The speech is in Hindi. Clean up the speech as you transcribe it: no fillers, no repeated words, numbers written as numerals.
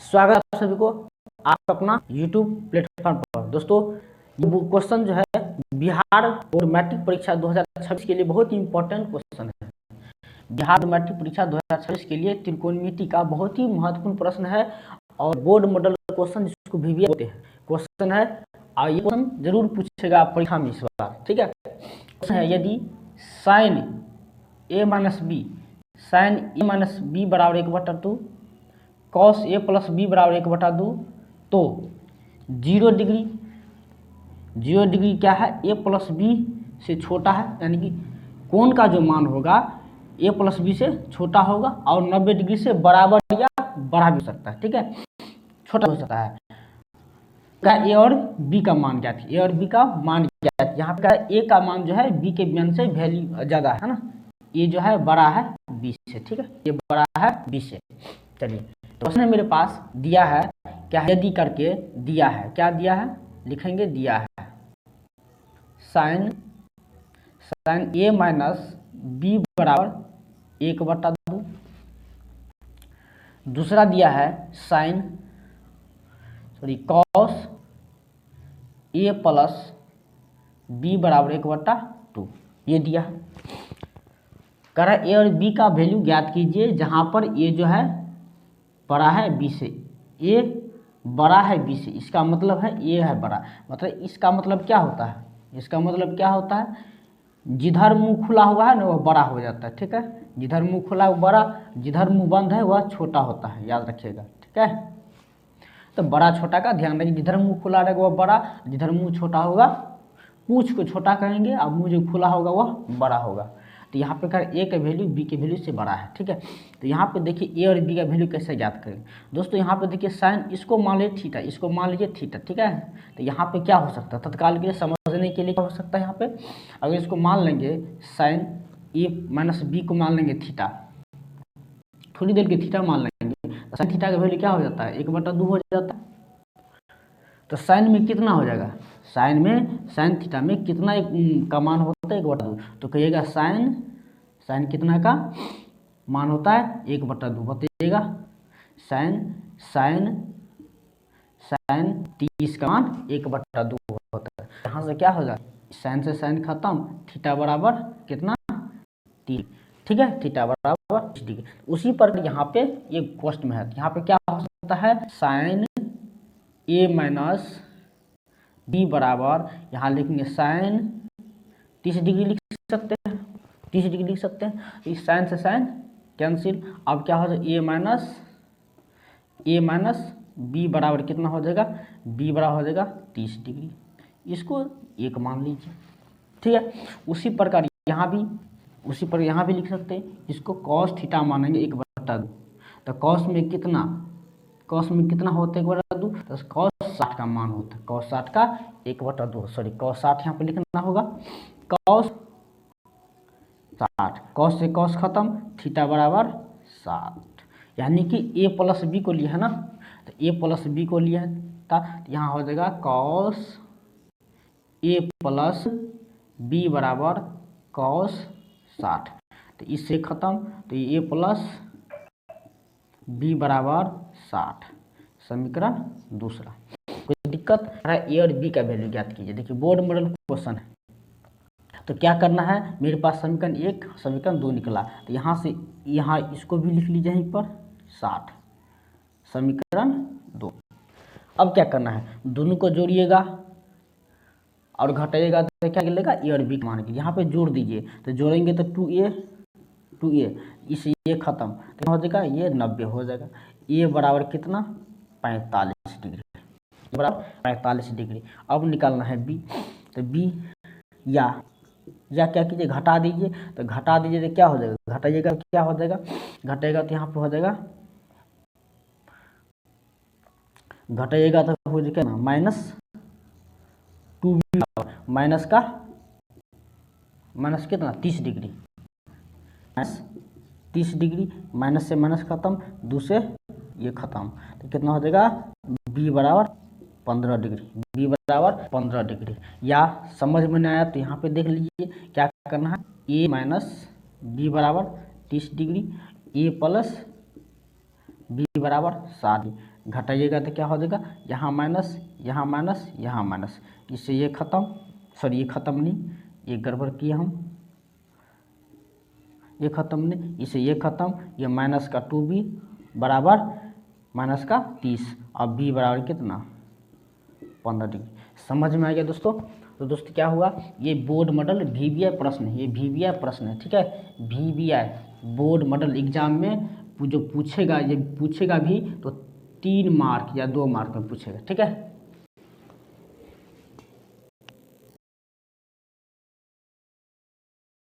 स्वागत है आप सभी को आप अपना YouTube प्लेटफॉर्म पर। दोस्तों, ये क्वेश्चन जो है बिहार बोर्ड मैट्रिक परीक्षा 2026 के लिए बहुत ही इंपॉर्टेंट क्वेश्चन है। बिहार मैट्रिक परीक्षा 2026 के लिए त्रिकोणमिति का बहुत ही महत्वपूर्ण प्रश्न है और बोर्ड मॉडल क्वेश्चन जिसको VBA बोलते हैं क्वेश्चन है। और ये क्वेश्चन जरूर पूछेगा परीक्षा में इस बार, ठीक है। क्वेश्चन है यदि sine A minus B sine A minus B बराबर 1/2 कॉस A प्लस बी बराबर 1/2 तो 0 डिग्री क्या है, A प्लस बी से छोटा है, यानी कि कोण का जो मान होगा A प्लस बी से छोटा होगा और 90 डिग्री से बराबर या बड़ा भी हो सकता है, ठीक है, छोटा हो सकता है। A और B का मान क्या थी, A और B का मान क्या है, यहाँ पे A का मान जो है B के मान से वैल्यू ज़्यादा है ना, ये जो है बड़ा है B से, ठीक है, ये बड़ा है B से। चलिए, तो उसने मेरे पास दिया है क्या, यदि करके दिया है, क्या दिया है लिखेंगे, दिया है साइन A माइनस बी बराबर 1/2। दूसरा दिया है कॉस A प्लस बी बराबर 1/2, ये दिया है। कह रहा है A और B का वैल्यू ज्ञात कीजिए जहां पर A जो है बड़ा है B से, A बड़ा है B से, इसका मतलब है A है बड़ा, मतलब इसका मतलब क्या होता है, इसका मतलब क्या होता है, जिधर मुंह खुला हुआ है ना वह बड़ा हो जाता है, ठीक है, जिधर मुंह खुला है बड़ा, जिधर मुंह बंद है वह छोटा होता है, याद रखिएगा, ठीक है। तो बड़ा छोटा का ध्यान रखिए, जिधर मुंह खुला रहेगा वह बड़ा, जिधर मुंह छोटा होगा, पूंछ को छोटा करेंगे और मुंह जो खुला होगा वह बड़ा होगा। तो यहाँ पे कर A का वैल्यू B के वैल्यू से बड़ा है, ठीक है। तो यहाँ पे देखिए A और B का वैल्यू कैसे ज्ञात करें। दोस्तों यहाँ पे देखिए साइन, इसको मान लीजिए थीटा, इसको मान लीजिए थीटा, ठीक है। तो यहाँ पे क्या हो सकता है, तत्काल के लिए समझने के लिए क्या हो सकता है, यहाँ पे अगर इसको मान लेंगे साइन A माइनस बी को मान लेंगे थीटा, थोड़ी देर के थीटा मान लेंगे, तो साइन थीटा का वैल्यू क्या हो जाता है, 1/2 हो जाता है। तो साइन में कितना हो जाएगा, साइन थीटा में कितना का मान होता है, 1/2। तो कहिएगा साइन कितना का मान होता है, 1/2 बताइएगा। साइन 30 का मान 1/2 होता है। यहाँ से क्या हो जाएगा, साइन से साइन खत्म, थीटा बराबर कितना 30, ठीक है, थीटा बराबर 30 डिग्री। उसी पर यहाँ पे ये क्वेश्चन में है, यहाँ पे क्या हो सकता है, साइन A माइनस बी बराबर, यहाँ लिखेंगे साइन 30 डिग्री लिख सकते हैं, 30 डिग्री लिख सकते हैं। इस साइन से साइन कैंसिल, अब क्या हो जाएगा, A माइनस बी बराबर कितना हो जाएगा, B बराबर हो जाएगा 30 डिग्री, इसको 1 मान लीजिए, ठीक है। उसी प्रकार यहाँ भी लिख सकते हैं, इसको कॉस थीटा मानेंगे 1/2। तो कॉस में कितना होता है 1/2, तो कॉस 60 का मान होता है, कॉस 60 का 1/2, सॉरी कॉस 60 यहाँ पे लिखना होगा, कॉस 60, कॉस से कॉस खत्म, थीटा बराबर 60, यानी कि A प्लस बी को लिया है ना, तो A प्लस बी को लिया था, तो यहाँ हो जाएगा कॉस A प्लस बी बराबर कॉस 60, तो इससे खत्म, तो ये A प्लस बी बराबर 60, समीकरण दूसरा। कोई दिक्कत है, A और B का वैल्यू ज्ञात कीजिए। देखिए बोर्ड मॉडल क्वेश्चन है, तो क्या करना है, मेरे पास समीकरण 1 समीकरण 2 निकला, तो यहाँ से यहाँ इसको भी लिख लीजिए यहीं पर 60, समीकरण 2। अब क्या करना है, दोनों को जोड़िएगा और घटाइएगा, तो क्या मिलेगा, A और B मान के यहाँ पे जोड़ दीजिए, तो जोड़ेंगे तो 2A इसे ये खत्म, तो हो जाएगा ये 90 हो जाएगा। A बराबर कितना, 45 डिग्री, बराबर 45 डिग्री। अब निकालना है B, तो B या क्या कीजिए, घटा दीजिए, तो घटा दीजिए तो क्या हो जाएगा, घटाइएगा क्या हो जाएगा, घटाइएगा तो यहाँ पे हो जाएगा, घटाइएगा तो हो जाएगा ना -2B, माइनस कितना 30 डिग्री, -30 डिग्री, माइनस से माइनस खत्म, 2 से ये खत्म, तो कितना हो जाएगा, B बराबर 15 डिग्री, B बराबर 15 डिग्री। या समझ में नहीं आया तो यहाँ पे देख लीजिए क्या करना है, A माइनस बी बराबर 30 डिग्री, A प्लस बी बराबर 7, घटाइएगा तो क्या हो जाएगा, यहाँ माइनस, यहाँ माइनस, यहाँ माइनस, इससे ये खत्म, सॉरी ये खत्म नहीं, ये गड़बड़ किए हम, ये खत्म नहीं, इससे ये खत्म, ये माइनस का 2b बराबर माइनस का 30, अब b बराबर कितना 15 डिग्री। समझ में आ गया दोस्तों। तो दोस्तों क्या हुआ, ये बोर्ड मॉडल VBI प्रश्न है, ये VBI प्रश्न है, ठीक है, VBI बोर्ड मॉडल एग्जाम में जो पूछेगा, ये पूछेगा भी तो 3 मार्क या 2 मार्क में पूछेगा, ठीक है।